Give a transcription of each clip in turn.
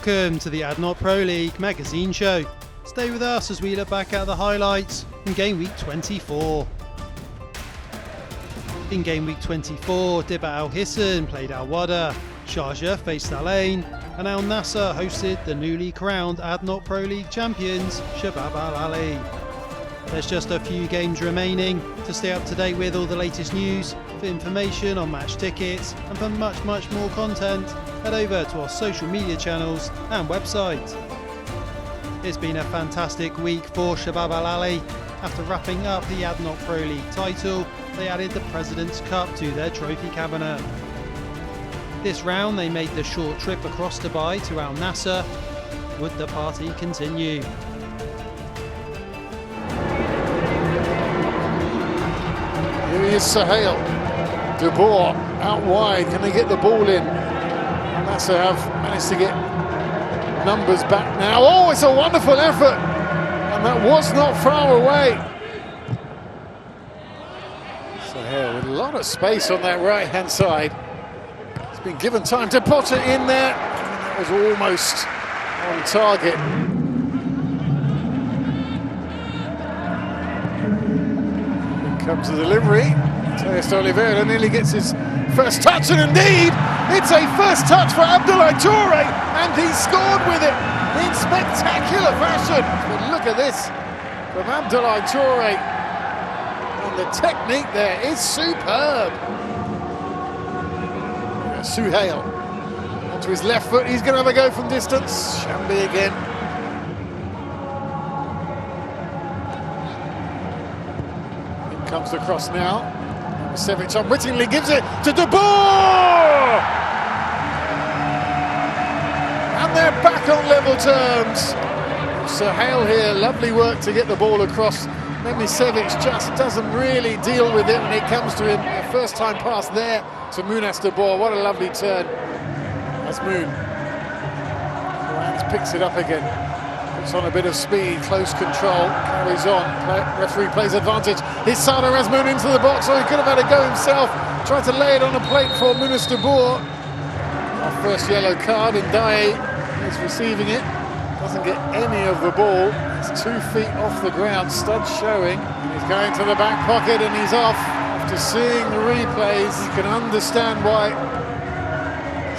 welcome to the ADNOC Pro League magazine show. Stay with us as we look back at the highlights from game week 24. In game week 24, Dibba Al-Hisn played Wahda, Sharjah faced Al Ain, and Al Nasr hosted the newly crowned ADNOC Pro League champions, Shabab Al-Ali. There's just a few games remaining. To stay up to date with all the latest news, for information on match tickets, and for much more content, head over to our social media channels and website. It's been a fantastic week for Shabab Al-Ali. After wrapping up the ADNOC Pro League title, they added the President's Cup to their trophy cabinet. This round they made the short trip across Dubai to Al Nasr. Would the party continue? Here is Sahel. De Boer out wide. Can they get the ball in? Al Nasr have managed to get numbers back now. Oh, it's a wonderful effort. And that was not far away. Sahel with a lot of space on that right-hand side. He's been given time to put it in there. That was almost on target. Comes the delivery. Teres Oliveira nearly gets his first touch, and indeed it's a first touch for Abdoulaye Touré, and he scored with it in spectacular fashion. But look at this from Abdoulaye Touré, and the technique there is superb. Suhail onto his left foot, he's going to have a go from distance. Shambi again. Comes across now. Sevic unwittingly gives it to De Boer! And they're back on level terms. Sahel here, lovely work to get the ball across. Sevic just doesn't really deal with it when it comes to him. A first time pass there to Munas De Boer. What a lovely turn. That's Moon. Rans picks it up again. Puts on a bit of speed, close control, carries on. Referee plays advantage. Here's Sada Razmoun into the box, so he could have had a go himself. Tried to lay it on a plate for Munas De Boer. Our first yellow card, and Daye is receiving it. Doesn't get any of the ball. It's 2 feet off the ground, studs showing. He's going to the back pocket and he's off. After seeing the replays, you can understand why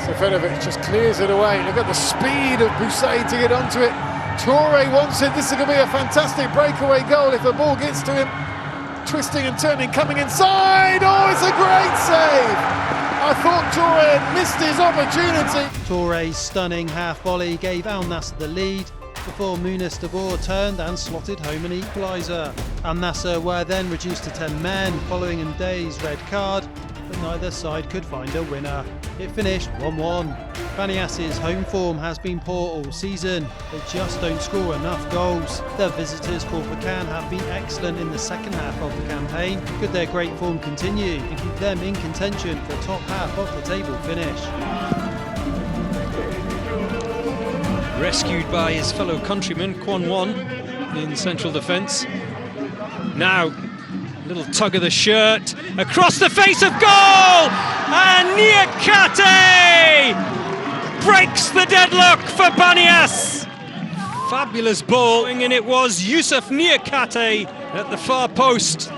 Seferovic just clears it away. Look at the speed of Boussaïd to get onto it. Touré wants it. This is going to be a fantastic breakaway goal if the ball gets to him. Twisting and turning, coming inside. Oh, it's a great save. I thought Touré had missed his opportunity. Touré's stunning half volley gave Al Nasr the lead before Munas De Boer turned and slotted home an equaliser. Al Nasr were then reduced to 10 men following Nday's red card, but neither side could find a winner. It finished 1-1. Baniyas' home form has been poor all season. They just don't score enough goals. The visitors' Corsican have been excellent in the second half of the campaign. Could their great form continue and keep them in contention for top half of the table finish? Rescued by his fellow countryman, Kwon Won, in central defence. Now, a little tug of the shirt, across the face of goal! And Niakate breaks the deadlock for Baniyas. Fabulous ball, and it was Youssef Niakate at the far post.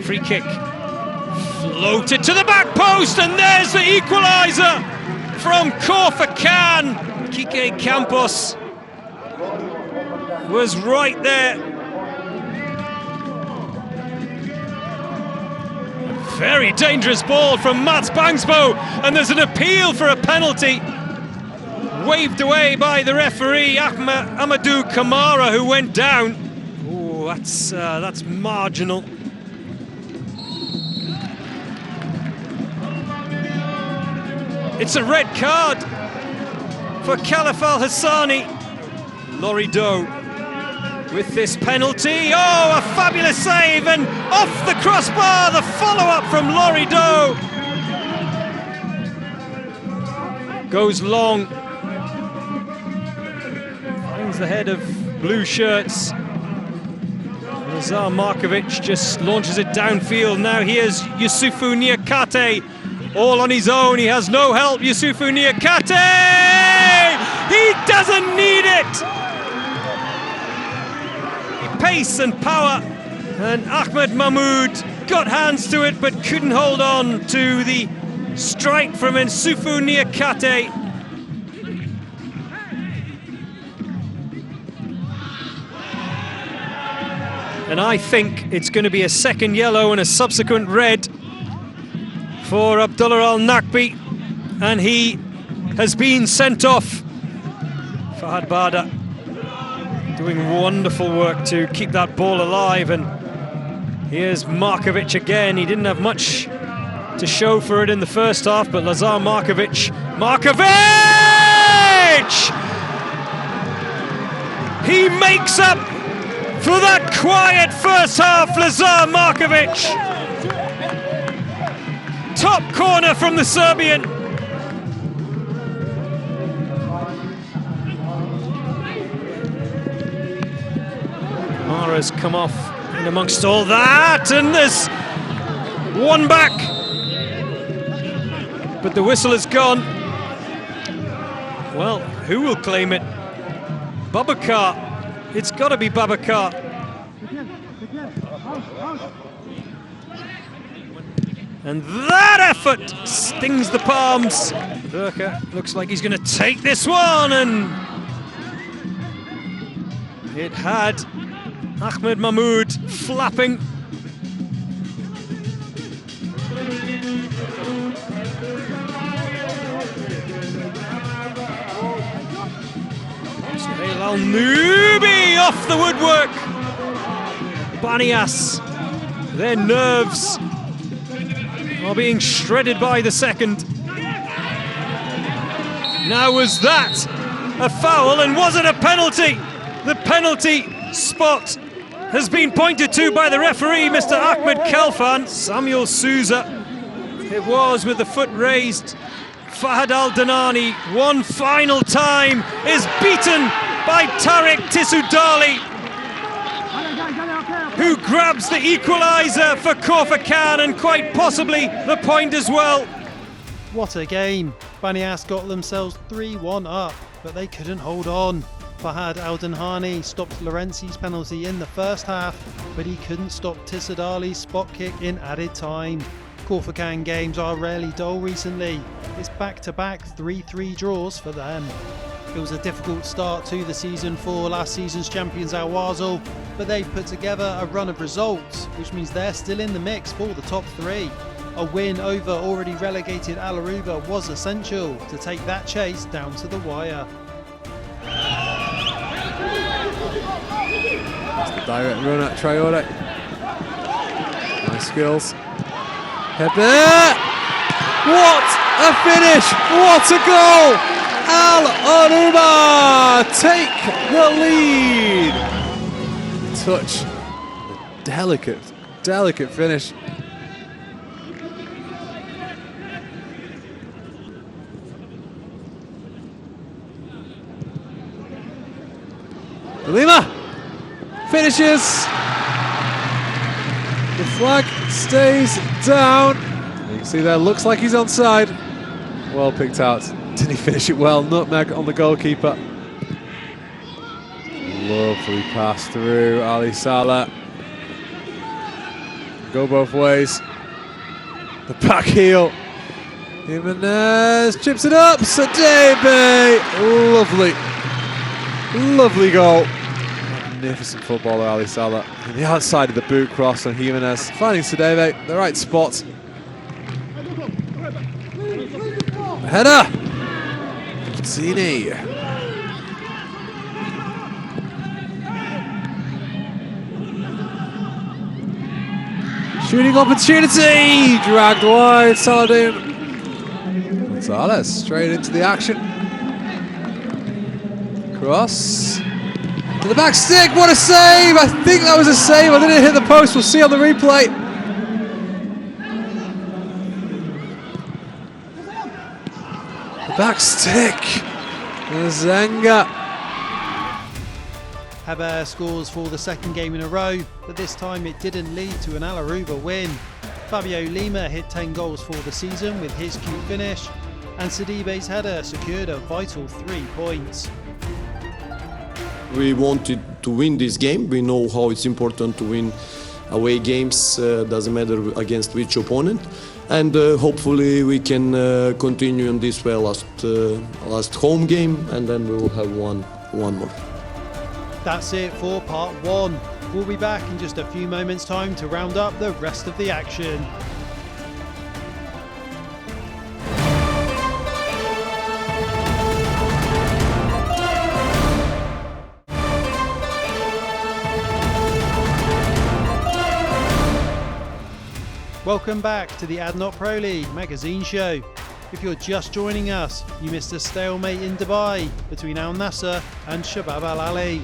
Free kick, floated to the back post, and there's the equaliser from Corsican. Kike Campos was right there. Very dangerous ball from Mats Bangsbo, and there's an appeal for a penalty. Waved away by the referee, Amadou Kamara, who went down. Oh, that's marginal. It's a red card for Khalif Al-Hassani. Lorido with this penalty. Oh, a fabulous save, and off the crossbar, the follow-up from Lorido. Goes long. Finds the head of blue shirts. Nazar Markovic just launches it downfield. Now here's Youssoufu Niakate, all on his own. He has no help. Youssoufu Niakate! He doesn't need it! Pace and power, and Ahmed Mahmoud got hands to it but couldn't hold on to the strike from Nsufu Niakate. And I think it's going to be a second yellow and a subsequent red for Abdullah Al-Nakbi, and he has been sent off. Fahad Bada doing wonderful work to keep that ball alive, and here's Markovic again. He didn't have much to show for it in the first half, but Lazar Markovic! He makes up for that quiet first half, Lazar Markovic! Top corner from the Serbian. Mara's come off in amongst all that, and there's one back. But the whistle is gone. Well, who will claim it? Babakar. It's got to be Babakar. And that effort stings the palms. Verka looks like he's going to take this one, and it had Ahmed Mahmoud flapping. Suhail Al-Nubi off the woodwork. Baniyas, their nerves are being shredded by the second. Now, was that a foul, and was it a penalty? The penalty spot has been pointed to by the referee, Mr. Ahmed Kalfan. Samuel Souza, it was, with the foot raised. Fahad Al-Danani, one final time, is beaten by Tariq Tissoudali, who grabs the equaliser for Korfakan, and quite possibly the point as well. What a game. Baniyas got themselves 3-1 up, but they couldn't hold on. Fahad Al-Danhani stopped Lorenzi's penalty in the first half, but he couldn't stop Tissoudali's spot kick in added time. Korfakan games are rarely dull recently. It's back-to-back 3-3 draws for them. It was a difficult start to the season for last season's champions Al Wasl, but they've put together a run of results, which means they're still in the mix for the top three. A win over already relegated Al Aruba was essential to take that chase down to the wire. That's the direct run at Traore. Nice skills. Heber! What a finish! What a goal! Al Aruba take the lead. Touch. The delicate finish. Lima finishes. The flag stays down. You can see there, looks like he's onside. Well picked out. Did he finish it well? Nutmeg on the goalkeeper. Lovely pass through Ali Salah. Go both ways. The back heel. Jimenez chips it up. Sadebe. Lovely goal. Magnificent footballer, Ali Salah. On the outside of the boot cross, and Jimenez finding Sadebe, the right spot. Header. Zini. Shooting opportunity. Dragged wide. Saladin. Gonzalez straight into the action. Cross to the back stick. What a save! I think that was a save. I didn't hit the post. We'll see on the replay. The back stick. Zenga. Heber scores for the second game in a row, but this time it didn't lead to an Al Aruba win. Fabio Lima hit 10 goals for the season with his cute finish, and Sidibe's header secured a vital 3 points. We wanted to win this game. We know how it's important to win away games, doesn't matter against which opponent. And hopefully we can continue in this way last home game, and then we will have one more. That's it for part one. We'll be back in just a few moments' time to round up the rest of the action. Welcome back to the ADNOC Pro League magazine show. If you're just joining us, you missed a stalemate in Dubai between Al Nasr and Shabab Al-Ahli.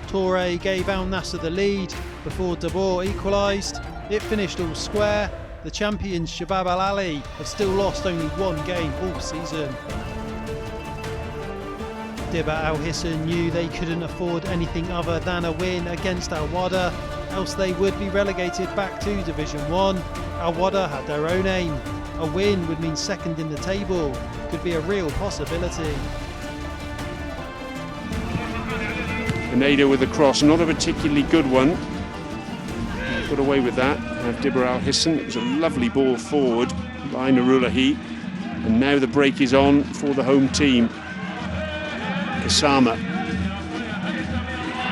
Toure gave Al Nasr the lead before Dibba equalised. It finished all square. The champions Shabab Al-Ahli have still lost only one game all season. Dibba Al-Hisn knew they couldn't afford anything other than a win against Wahda, else they would be relegated back to Division 1. Wahda had their own aim. A win would mean second in the table, could be a real possibility. Wahda with the cross, not a particularly good one. Got away with that. Dibba Al-Hisn, it was a lovely ball forward by Nurullahi. And now the break is on for the home team. Kasama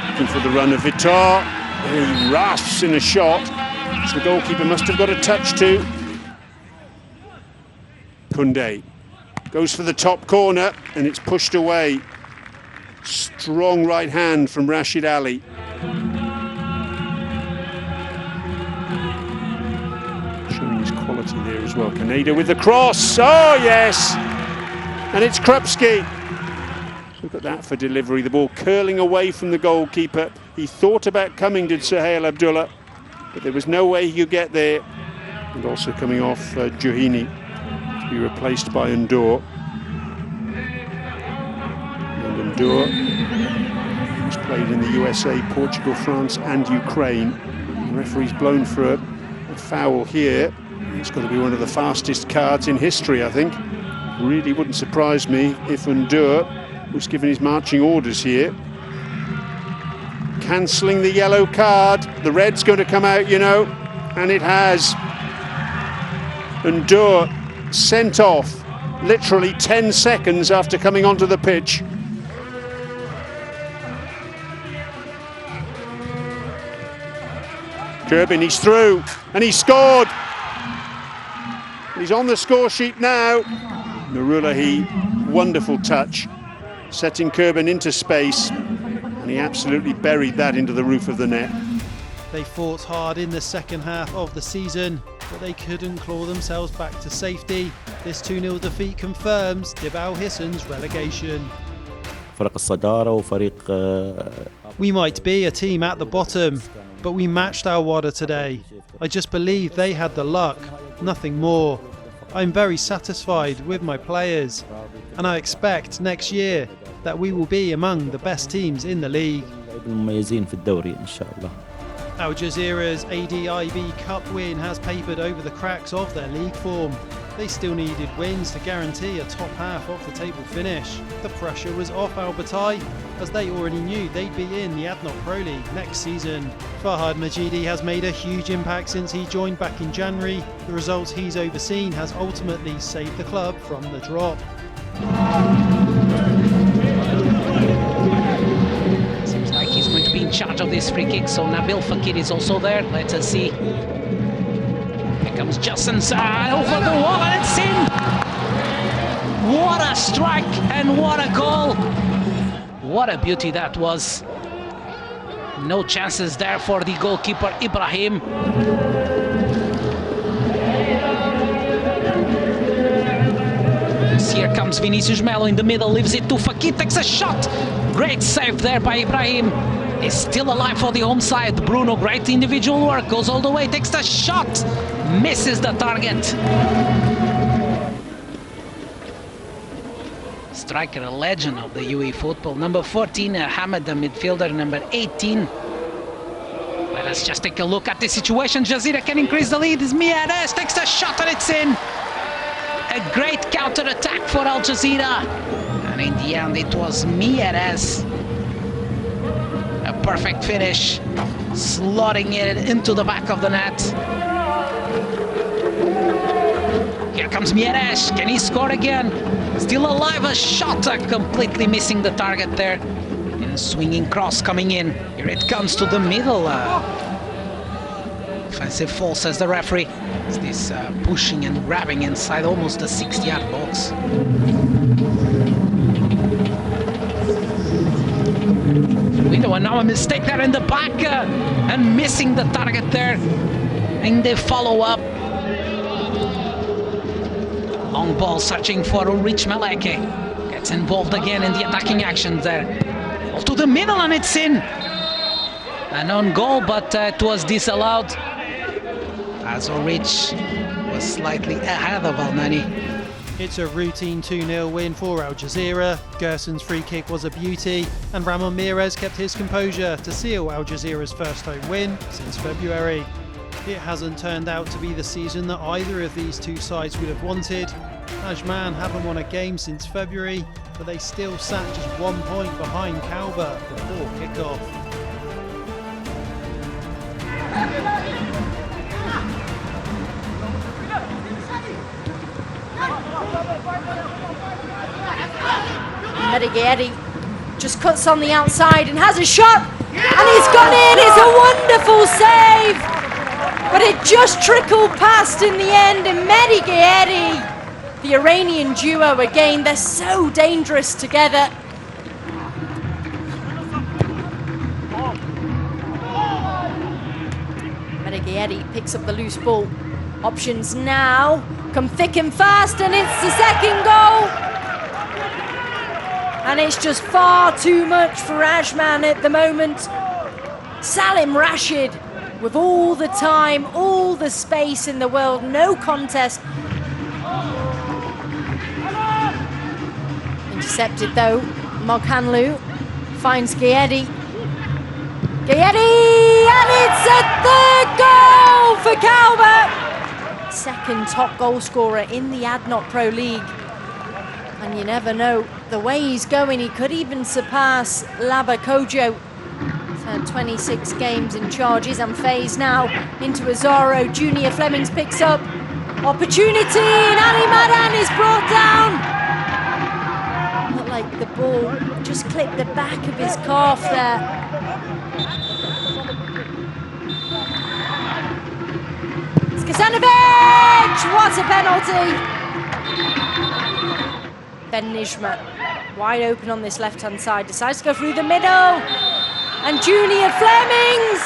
looking for the run of Vitar. He rasps in a shot, which the goalkeeper must have got a touch to. Koundé goes for the top corner and it's pushed away. Strong right hand from Rashid Ali. Showing his quality there as well. Wahda with the cross. Oh yes! And it's Krupski. Look at that for delivery. The ball curling away from the goalkeeper. He thought about coming, did Suhail Abdullah, but there was no way he could get there. And also coming off Juhini to be replaced by Ndour. And Ndour has played in the USA, Portugal, France and Ukraine. The referee's blown for a foul here. It's got to be one of the fastest cards in history, I think. Really wouldn't surprise me if Ndour was given his marching orders here. Cancelling the yellow card. The red's going to come out, you know, and it has. Ndour sent off literally 10 seconds after coming onto the pitch. Kerbin, he's through, and he scored. He's on the score sheet now. Nurullahi, wonderful touch, setting Kerbin into space, and he absolutely buried that into the roof of the net. They fought hard in the second half of the season, but they couldn't claw themselves back to safety. This 2-0 defeat confirms Dibba Al-Hisn's relegation. We might be a team at the bottom, but we matched Wahda today. I just believe they had the luck, nothing more. I'm very satisfied with my players, and I expect next year that we will be among the best teams in the league. Al Jazira's ADIB Cup win has papered over the cracks of their league form. They still needed wins to guarantee a top half of the table finish. The pressure was off Al Batai, as they already knew they'd be in the ADNOC Pro League next season. Farhad Majidi has made a huge impact since he joined back in January. The results he's overseen has ultimately saved the club from the drop. Seems like he's going to be in charge of this free kick, so Nabil Fakir is also there. Let us see. Here comes Justin's over the wall, and it's in! What a strike and what a goal! What a beauty that was. No chances there for the goalkeeper Ibrahim. Here comes Vinicius Melo in the middle, leaves it to Fakir, takes a shot. Great save there by Ibrahim. Is still alive for the home side. Bruno, great individual work, goes all the way, takes the shot, misses the target. Striker, a legend of the UAE football. Number 14, Hamad, the midfielder. Number 18. Let us just take a look at the situation. Jazira can increase the lead. Miares takes the shot and it's in. A great counter attack for Al Jazira. And in the end, it was Miares perfect finish, slotting it into the back of the net. Here comes Mieres. Can he score again? Still alive, a shot, completely missing the target there. And swinging cross coming in. Here it comes to the middle. Offensive foul, says the referee. It's this pushing and grabbing inside almost the 60-yard box. And now a mistake there in the back and missing the target there. And they follow up. Long ball searching for Rich Maleke. Gets involved again in the attacking action there. Ball to the middle and it's in. An own goal, but it was disallowed. As Rich was slightly ahead of Al-Nani. It's a routine 2-0 win for Al Jazira. Gerson's free kick was a beauty, and Ramon Mieres kept his composure to seal Al Jazira's first home win since February. It hasn't turned out to be the season that either of these two sides would have wanted. Ajman haven't won a game since February, but they still sat just 1 point behind Kalba before kickoff. Medighetti just cuts on the outside and has a shot, and he's gone in. It's a wonderful save, but it just trickled past in the end. And Medighetti, the Iranian duo again, they're so dangerous together. Medighetti picks up the loose ball. Options now come thick and fast, and it's the second goal. And it's just far too much for Ajman at the moment. Salim Rashid with all the time, all the space in the world, no contest. Intercepted though, Moghanlu finds Ghedi. Ghedi, and it's a third goal for Kalba. Second top goal scorer in the ADNOC Pro League. And you never know, the way he's going, he could even surpass Laba Kojo. He's had 26 games in charge, he's unfazed now. Into Azaro, Junior Flemings picks up. Opportunity, and Ali Madan is brought down. Looked like the ball just clipped the back of his calf there. It's Kasanovic! What a penalty! Ben Nijma, wide open on this left-hand side, decides to go through the middle. And Junior Flemings!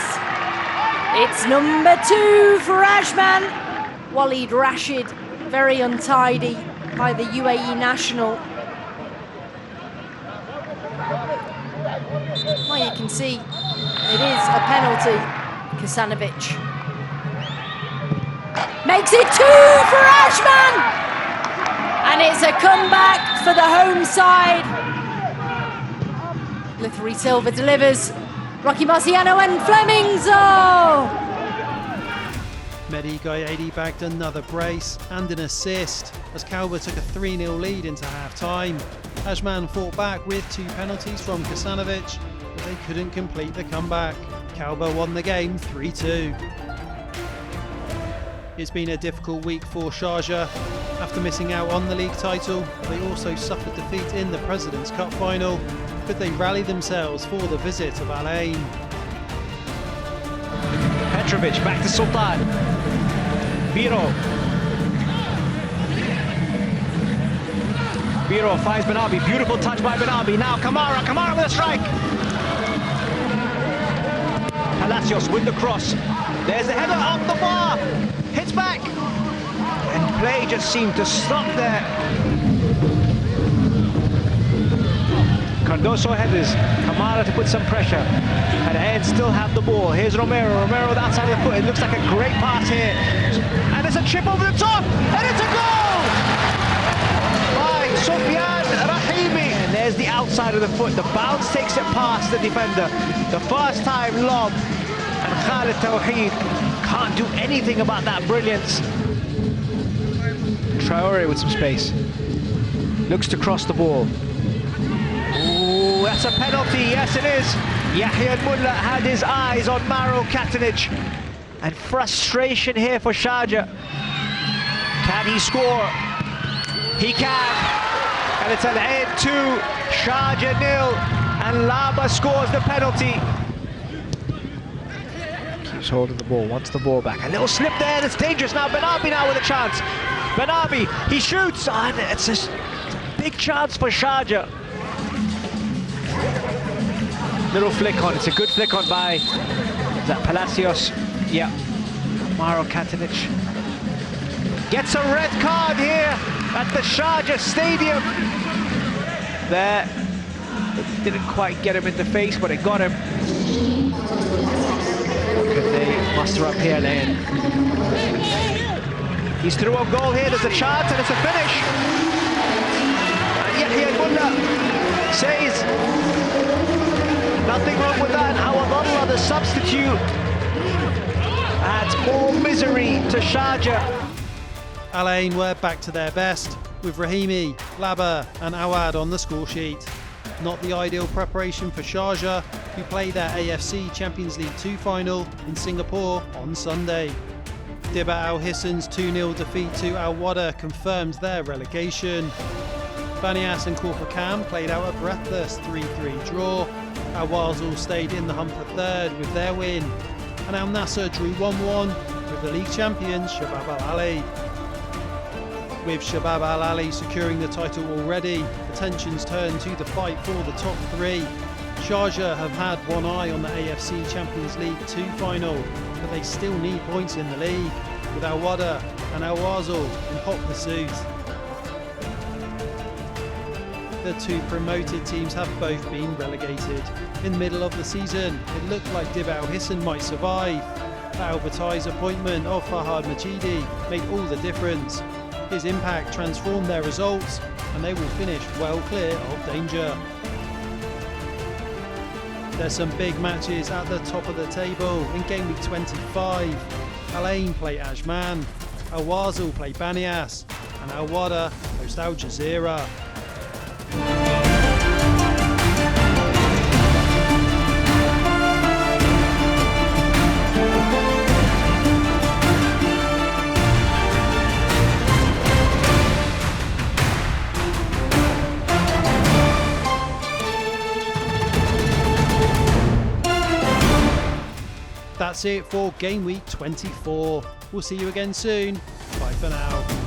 It's number 2 for Ajman. Walid Rashid, very untidy by the UAE national. Well, you can see it is a penalty. Kasanovic makes it 2 for Ajman! And it's a comeback for the home side. Lithri Silva delivers. Rocky Marciano and Flemings. Oh! Mehdi Ghedi bagged another brace and an assist as Kalba took a 3-0 lead into half-time. Ajman fought back with 2 penalties from Kasanovic, but they couldn't complete the comeback. Kalba won the game 3-2. It's been a difficult week for Sharjah. After missing out on the league title, they also suffered defeat in the President's Cup final, but they rallied themselves for the visit of Al-Ain. Petrovic back to Sultan. Biro. Biro finds Benabi. Beautiful touch by Benabi. Now Kamara with a strike. Palacios with the cross. There's the header off the bar. Hits back. And play just seemed to stop there. Cardoso headers. Kamara to put some pressure. And Ain still have the ball. Here's Romero. Romero with the outside of the foot. It looks like a great pass here. And it's a chip over the top. And it's a goal! By Sufyan Rahimi. And there's the outside of the foot. The bounce takes it past the defender. The first time lob. And Khalid Tawheed can't do anything about that brilliance. Traore with some space. Looks to cross the ball. Ooh, that's a penalty. Yes, it is. Yahya Mullah had his eyes on Maro Katanic, and frustration here for Sharjah. Can he score? He can, and it's Al-Ain 2, Sharjah 0, and Laba scores the penalty. Keeps holding the ball, wants the ball back. A little slip there, and it's dangerous now. Benabi now with a chance. Benabi, he shoots, and it's a big chance for Sharjah. Little flick on, it's a good flick on by, is that Palacios? Yeah, Maro Katanic. Gets a red card here at the Sharjah Stadium. There, it didn't quite get him in the face, but it got him. Can they muster up here then? He's through a goal here, there's a chance and it's a finish. And Yahya Mullah says, nothing wrong with that. Awadallah, the substitute, adds more misery to Sharjah. Al-Ain were back to their best, with Rahimi, Laba and Awad on the score sheet. Not the ideal preparation for Sharjah, who play their AFC Champions League 2 final in Singapore on Sunday. Dibba Al-Hisn's 2-0 defeat to Al-Wahda confirmed their relegation. Baniyas and Khor played out a breathless 3-3 draw. Al-Wahda stayed in the hunt for third with their win, and Al-Nasr drew 1-1 with the league champions Shabab Al-Ahli. With Shabab Al-Ahli securing the title already, attentions turn to the fight for the top three. Sharjah have had one eye on the AFC Champions League 2 final, but they still need points in the league, with Al-Wahda and Al-Wahda in hot pursuit. The two promoted teams have both been relegated. In the middle of the season, it looked like Dibba Al-Hisn might survive. Al-Batai's appointment of Fahad Majidi made all the difference. His impact transformed their results, and they will finish well clear of danger. There's some big matches at the top of the table in gameweek 25. Al-Ain play Ajman, Al-Wahda play Baniyas, and Al-Wahda host Al Jazira. That's it for Game Week 24. We'll see you again soon. Bye for now.